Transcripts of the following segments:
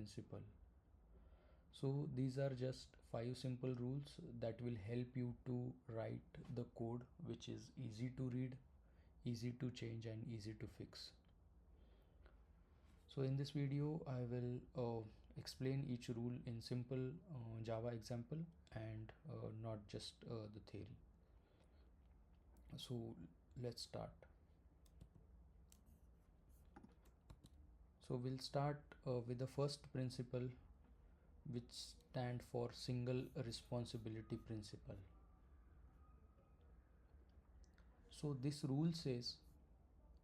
principle. So these are just 5 simple rules that will help you to write the code which is easy to read, easy to change and easy to fix. So in this video I will explain each rule in simple Java example and not just the theory. So let's start. So we'll start with the first principle, which stand for single responsibility principle. So this rule says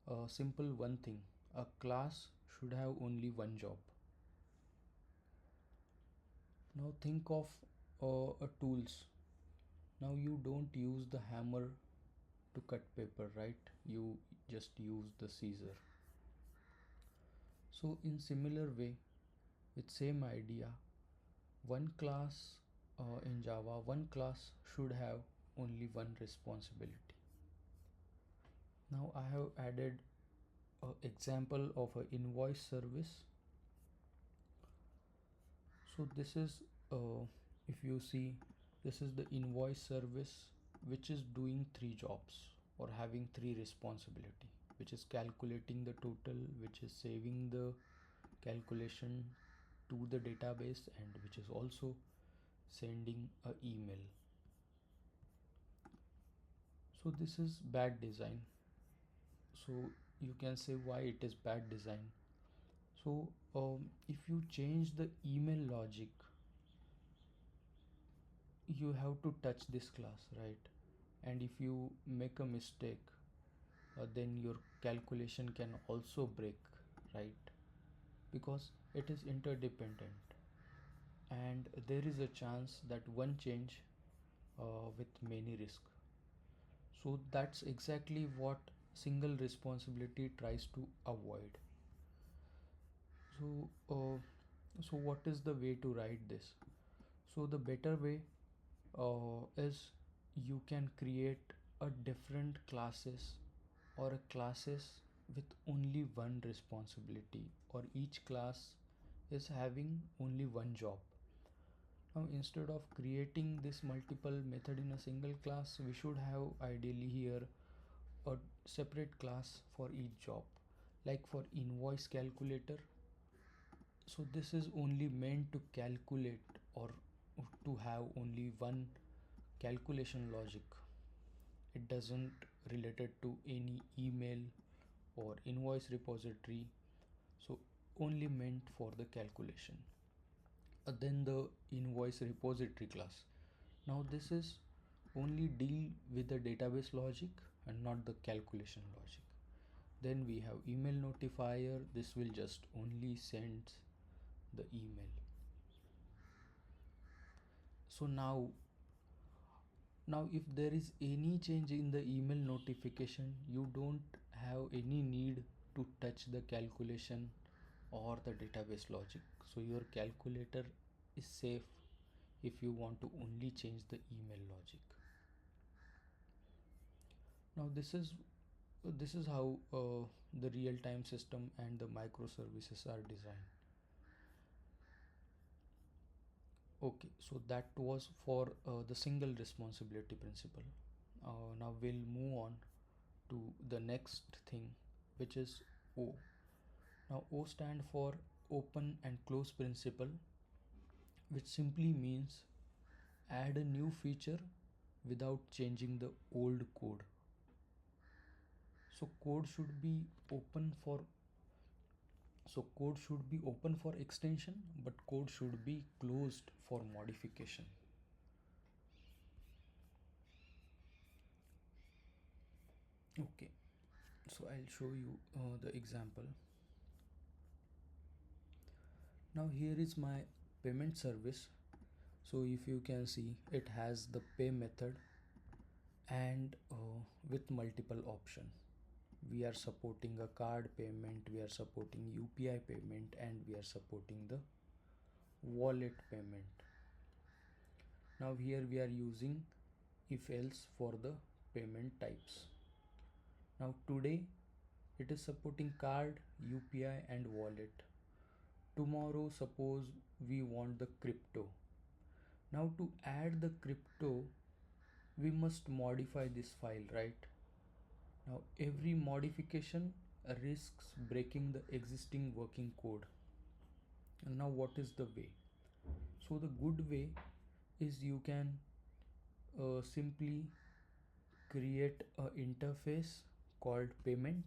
a simple one thing: a class should have only one job. Now think of a tools. Now you don't use the hammer to cut paper, right? You just use the scissor. So in similar way, with same idea, one class in Java, one class should have only one responsibility. Now I have added an example of an invoice service. So this is if you see, this is the invoice service which is doing 3 jobs or having 3 responsibility, which is calculating the total, which is saving the calculation to the database, and which is also sending an email. So this is bad design. So you can say why it is bad design. So if you change the email logic, you have to touch this class, right? And if you make a mistake, then your calculation can also break, right? Because it is interdependent and there is a chance that one change with many risk. So that's exactly what single responsibility tries to avoid. So what is the way to write this? So the better way is you can create a different classes or a classes with only one responsibility, or each class is having only one job. Now instead of creating this multiple method in a single class, we should have ideally here a separate class for each job. Like for invoice calculator, so this is only meant to calculate or to have only one calculation logic. It doesn't related to any email or invoice repository, so only meant for the calculation. Then the invoice repository class, now this is only deal with the database logic and not the calculation logic. Then we have email notifier, this will just only send the email. So now if there is any change in the email notification, you don't have any need to touch the calculation or the database logic. So your calculator is safe if you want to only change the email logic. Now this is how the real-time system and the microservices are designed. Okay, so that was for the single responsibility principle. Now we'll move on to the next thing, which is O. Now O stand for open and close principle, which simply means add a new feature without changing the old code. So code should be open for extension, but code should be closed for modification. Okay, so I'll show you the example. Now here is my payment service. So if you can see, it has the pay method and with multiple options. We are supporting a card payment, we are supporting UPI payment, and we are supporting the wallet payment. Now here we are using if else for the payment types. Now today it is supporting card, UPI and wallet. tomorrow suppose we want the crypto. Now to add the crypto we must modify this file, right? Now every modification risks breaking the existing working code. And now what is the way? So the good way is you can simply create a interface called payment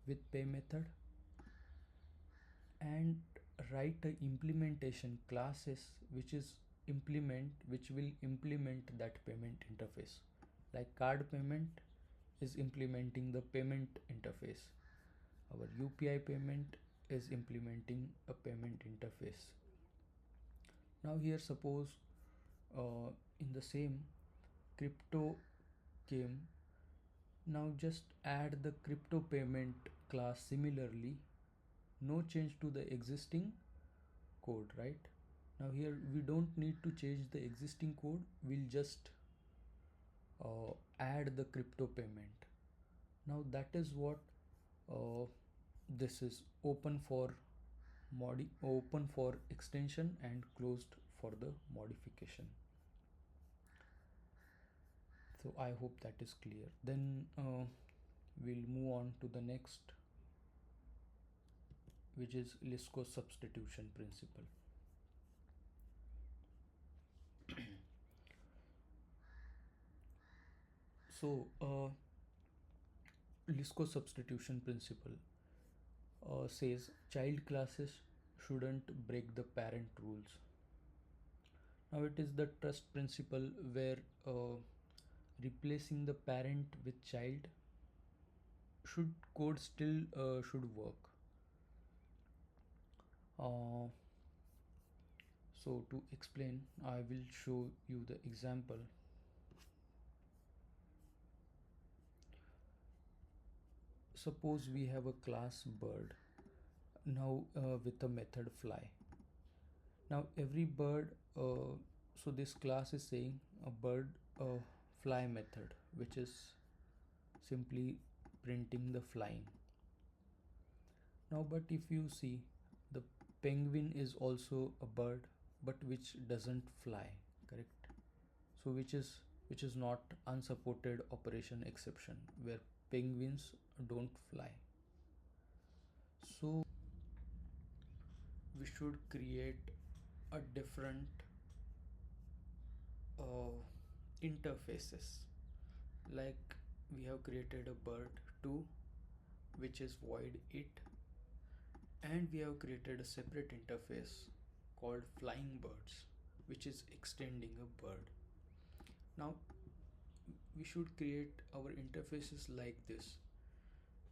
with pay method and write a implementation classes which will implement that payment interface. Like card payment is implementing the payment interface, our UPI payment is implementing a payment interface. Now here suppose in the same crypto came. Now just add the crypto payment class similarly, no change to the existing code, right? Now here we don't need to change the existing code, we'll just add the crypto payment. Now that is what this is open for open for extension and closed for the modification. So I hope that is clear. Then we'll move on to the next, which is Liskov substitution principle. So Liskov substitution principle says child classes shouldn't break the parent rules. Now it is the trust principle where replacing the parent with child should code still should work. So to explain, I will show you the example. Suppose we have a class bird now with a method fly. Now every bird, so this class is saying a bird fly method, which is simply printing the flying. Now but if you see, the penguin is also a bird but which doesn't fly, correct? So which is not unsupported operation exception, where penguins don't fly. So we should create a different interfaces. Like we have created a bird 2 which is void it, and we have created a separate interface called flying birds which is extending a bird. Now we should create our interfaces like this.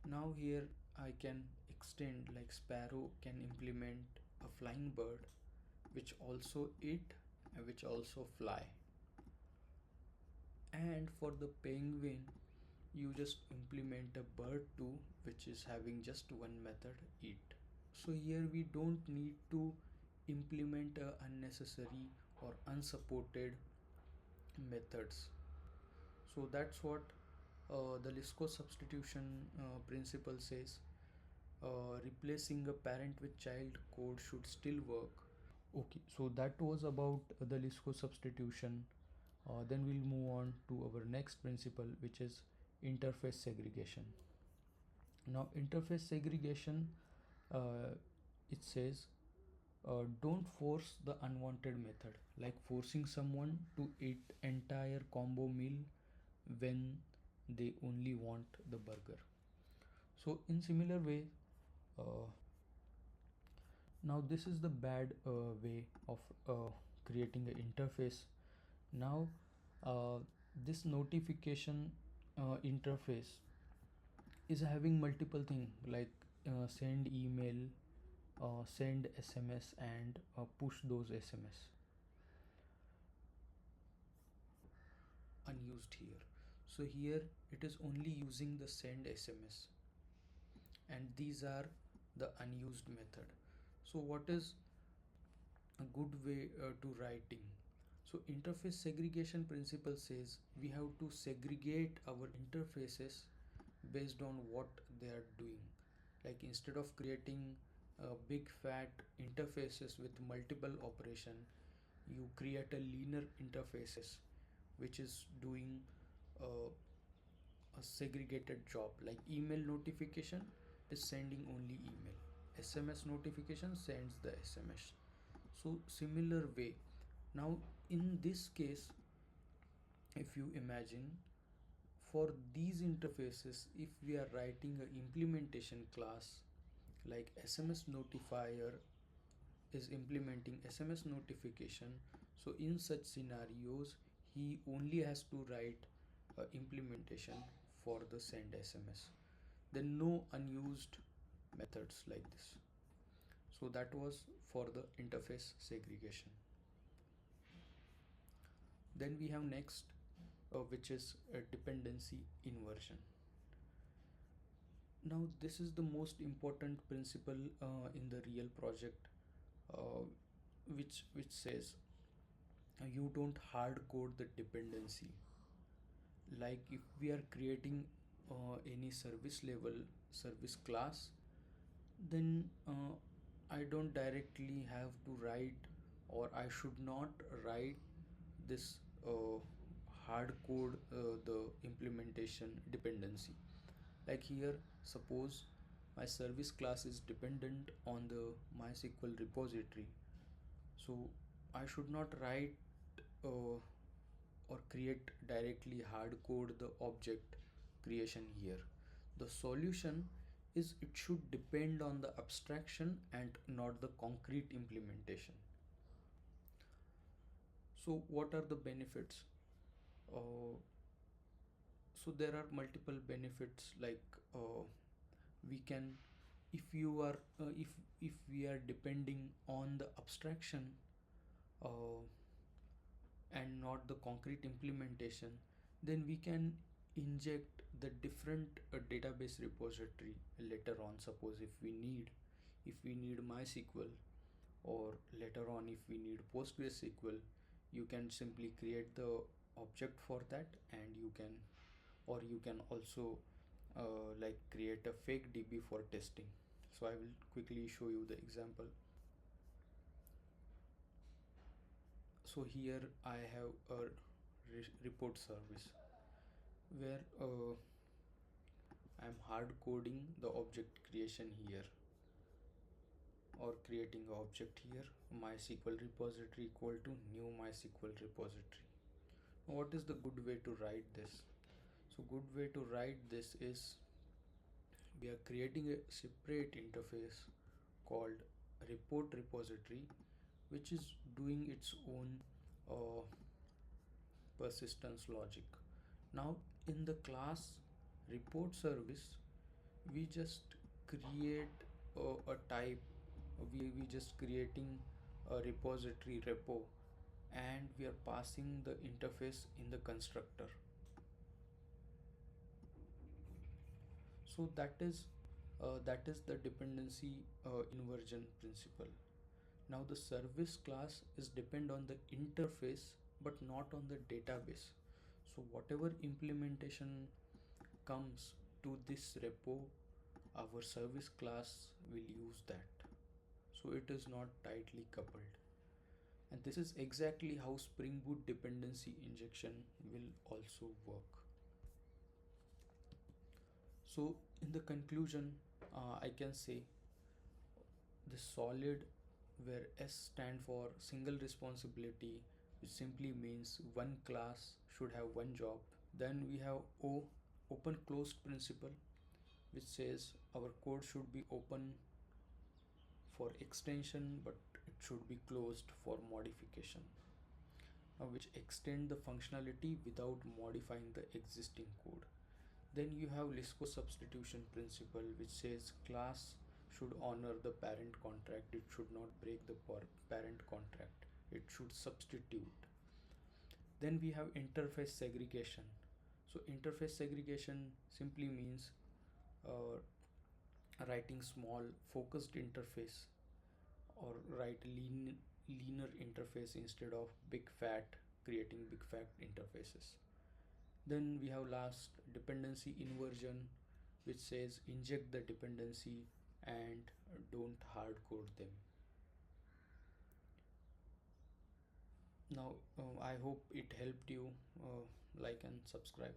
Now here I can extend, like sparrow can implement a flying bird which also eat and which also fly, and for the penguin you just implement a bird too which is having just one method eat. So here we don't need to implement unnecessary or unsupported methods. So that's what the Liskov substitution principle says. Replacing a parent with child code should still work. Okay, so that was about the Liskov substitution. Then we'll move on to our next principle, which is interface segregation. Now interface segregation, it says don't force the unwanted method, like forcing someone to eat entire combo meal when they only want the burger. So in similar way, now this is the bad way of creating an interface. Now this notification interface is having multiple things, like send email, send SMS, and push those SMS unused here. So here it is only using the send SMS, and these are the unused method. So what is a good way to writing? So interface segregation principle says we have to segregate our interfaces based on what they are doing. Like instead of creating big fat interfaces with multiple operation, you create a linear interfaces which is doing uh, a segregated job. Like email notification is sending only email, SMS notification sends the SMS. So similar way, now in this case, if you imagine, for these interfaces, if we are writing a implementation class like SMS notifier is implementing SMS notification, so in such scenarios he only has to write implementation for the send SMS, then no unused methods like this. So that was for the interface segregation. Then we have next, which is a dependency inversion. Now this is the most important principle in the real project, uh, which says you don't hard code the dependency. Like if we are creating any service level service class, then I don't directly have to write, or I should not write this hard code the implementation dependency. Like here, suppose my service class is dependent on the MySQL repository, so I should not write or create directly hard code the object creation here. The solution is it should depend on the abstraction and not the concrete implementation. So what are the benefits? uh, so there are multiple benefits, like we can, if you are if we are depending on the abstraction uh, and not the concrete implementation, then we can inject the different database repository later on. Suppose if we need MySQL, or later on if we need PostgreSQL, you can simply create the object for that, and you can also like create a fake DB for testing. So I will quickly show you the example. So here I have a report service where I'm hard coding the object creation here, or creating an object here, MySQL repository equal to new MySQL repository. What is the good way to write this? So good way to write this is, we are creating a separate interface called report repository, which is doing its own uh, persistence logic. Now in the class report service, we just create a type, we just creating a repository repo, and we are passing the interface in the constructor. So that is the dependency inversion principle. Now the service class is depend on the interface but not on the database. So whatever implementation comes to this repo, our service class will use that. So it is not tightly coupled. And this is exactly how Spring Boot dependency injection will also work. So in the conclusion, I can say the solid, where S stand for single responsibility, which simply means one class should have one job. Then we have O, open closed principle, which says our code should be open for extension but it should be closed for modification, which extend the functionality without modifying the existing code. Then you have Liskov substitution principle, which says class should honor the parent contract, it should not break the parent contract, it should substitute. Then we have interface segregation. So interface segregation simply means uh, writing small focused interface, or write linear interface instead of big fat creating big fat interfaces. Then we have last dependency inversion, which says inject the dependency and don't hard code them. Now I hope it helped you. Like and subscribe.